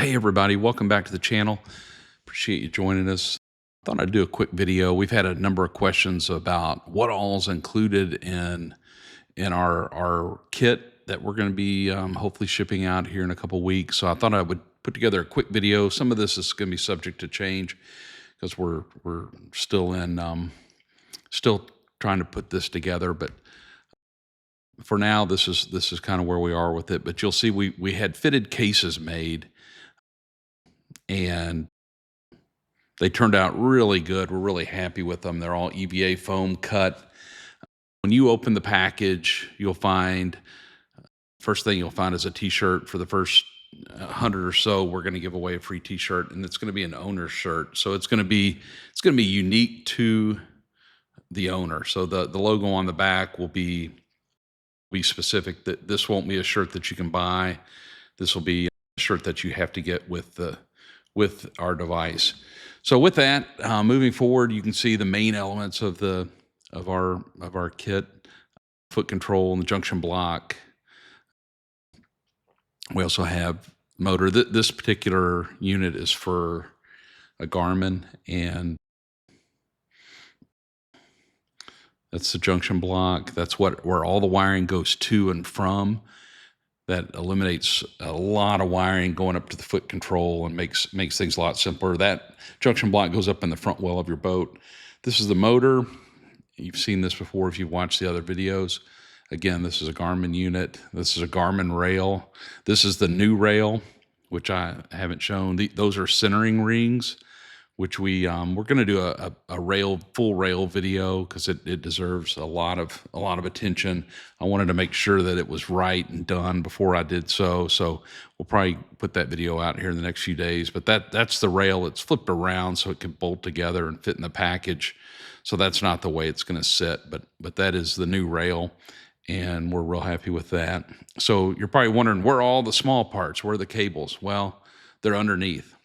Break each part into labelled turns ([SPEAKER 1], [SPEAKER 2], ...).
[SPEAKER 1] Hey everybody, welcome back to the channel. Appreciate you joining us. Thought I'd do a quick video. We've had a number of questions about what all is included in our kit that we're going to be hopefully shipping out here in a couple weeks. So I thought I would put together a quick video. Some of this is going to be subject to change because we're still still trying to put this together, but for now this is kind of where we are with it. But you'll see we had fitted cases made, and they turned out really good. We're really happy with them. They're all EVA foam cut. When you open the package, you'll find, first thing you'll find is a t-shirt. For the first 100 or so, we're going to give away a free t-shirt, and it's going to be an owner's shirt. So it's going to be unique to the owner. So the logo on the back will be specific. That this won't be a shirt that you can buy. This will be a shirt that you have to get with our device. So with that, moving forward, you can see the main elements of our kit: foot control and the junction block. We also have motor. This particular unit is for a Garmin, and that's the junction block. That's where all the wiring goes to and from. That eliminates a lot of wiring going up to the foot control and makes things a lot simpler. That junction block goes up in the front well of your boat. This is the motor. You've seen this before if you've watched the other videos. Again, this is a Garmin unit. This is a Garmin rail. This is the new rail, which I haven't shown. Those are centering rings, which we're going to do a full rail video because it deserves a lot of attention. I wanted to make sure that it was right and done before I did so. So we'll probably put that video out here in the next few days. But that's the rail. It's flipped around so it can bolt together and fit in the package. So that's not the way it's going to sit, but that is the new rail, and we're real happy with that. So you're probably wondering, where are all the small parts? Where are the cables? Well, they're underneath.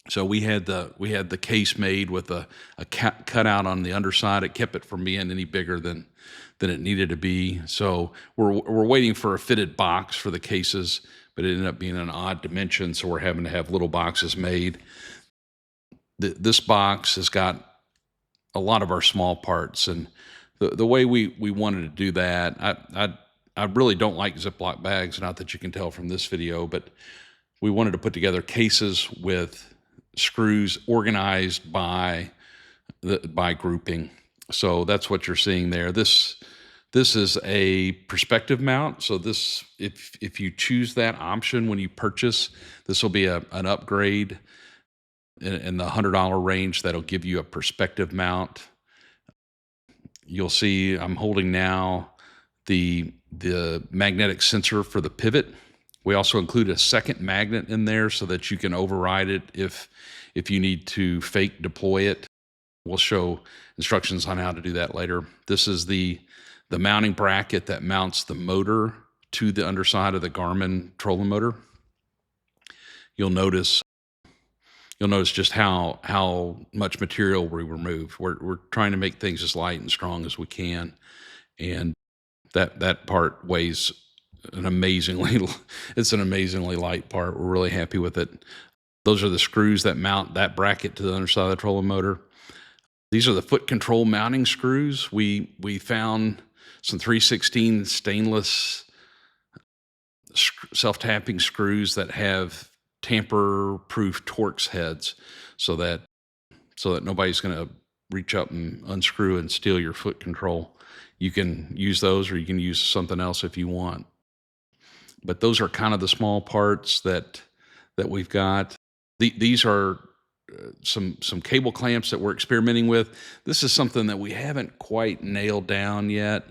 [SPEAKER 1] So we had the case made with a cutout on the underside. It kept it from being any bigger than it needed to be. So we're waiting for a fitted box for the cases, but it ended up being an odd dimension, so we're having to have little boxes made. This box has got a lot of our small parts, and the way we wanted to do that, I really don't like Ziploc bags. Not that you can tell from this video, but we wanted to put together cases with screws organized by grouping. So that's what you're seeing there. This is a perspective mount. So this, if you choose that option when you purchase, this will be an upgrade in the $100 range. That'll give you a perspective mount. You'll see I'm holding now the magnetic sensor for the pivot. We also include a second magnet in there so that you can override it if you need to fake deploy it. We'll show instructions on how to do that later. This is the mounting bracket that mounts the motor to the underside of the Garmin trolling motor. You'll notice just how much material we removed. We're trying to make things as light and strong as we can, and that part weighs it's an amazingly light part. We're really happy with it. Those are the screws that mount that bracket to the underside of the trolling motor. These are the foot control mounting screws. We found some 316 stainless self-tapping screws that have tamper-proof Torx heads, so that nobody's going to reach up and unscrew and steal your foot control. You can use those, or you can use something else if you want. But those are kind of the small parts that we've got. These are some cable clamps that we're experimenting with. This is something that we haven't quite nailed down yet.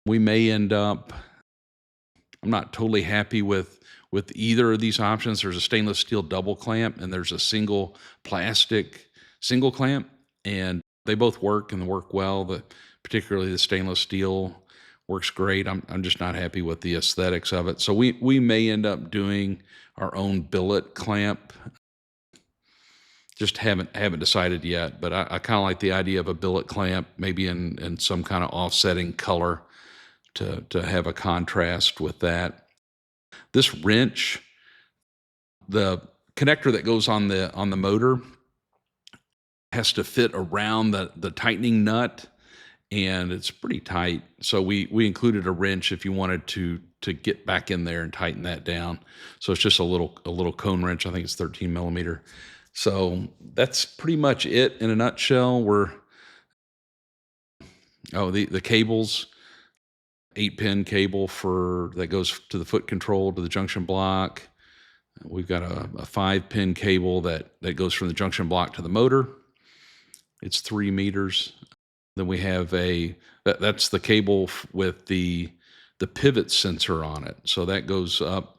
[SPEAKER 1] We may end up, I'm not totally happy with either of these options. There's a stainless steel double clamp, and there's a single plastic single clamp, and they both work and work well. Particularly the stainless steel works great. I'm just not happy with the aesthetics of it. So we may end up doing our own billet clamp. Just haven't decided yet, but I kind of like the idea of a billet clamp, maybe in some kind of offsetting color to have a contrast with that. This wrench the connector that goes on the motor has to fit around the tightening nut, and it's pretty tight. So we included a wrench if you wanted to get back in there and tighten that down. So it's just a little cone wrench. I think it's 13 millimeter. So that's pretty much it in a nutshell. The cables, 8-pin cable for that goes to the foot control to the junction block. We've got a 5-pin cable that goes from the junction block to the motor. It's 3 meters. Then we have that's the cable with the pivot sensor on it. So that goes up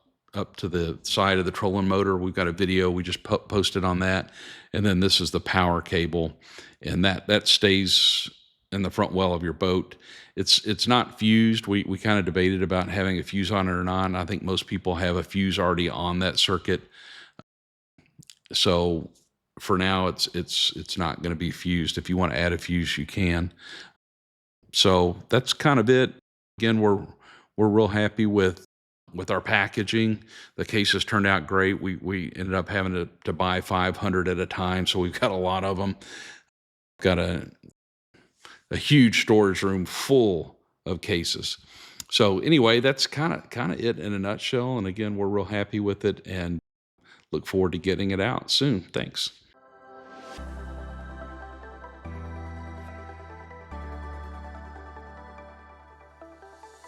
[SPEAKER 1] to the side of the trolling motor. We've got a video we just posted on that. And then this is the power cable, and that stays in the front well of your boat. It's not fused. We kind of debated about having a fuse on it or not. And I think most people have a fuse already on that circuit. So for now, it's not going to be fused. If you want to add a fuse, you can. So that's kind of it. Again, we're real happy with our packaging. The cases turned out great. We ended up having to buy 500 at a time, so we've got a lot of them. Got a huge storage room full of cases. So anyway, that's kind of it in a nutshell. And again, we're real happy with it and look forward to getting it out soon. Thanks.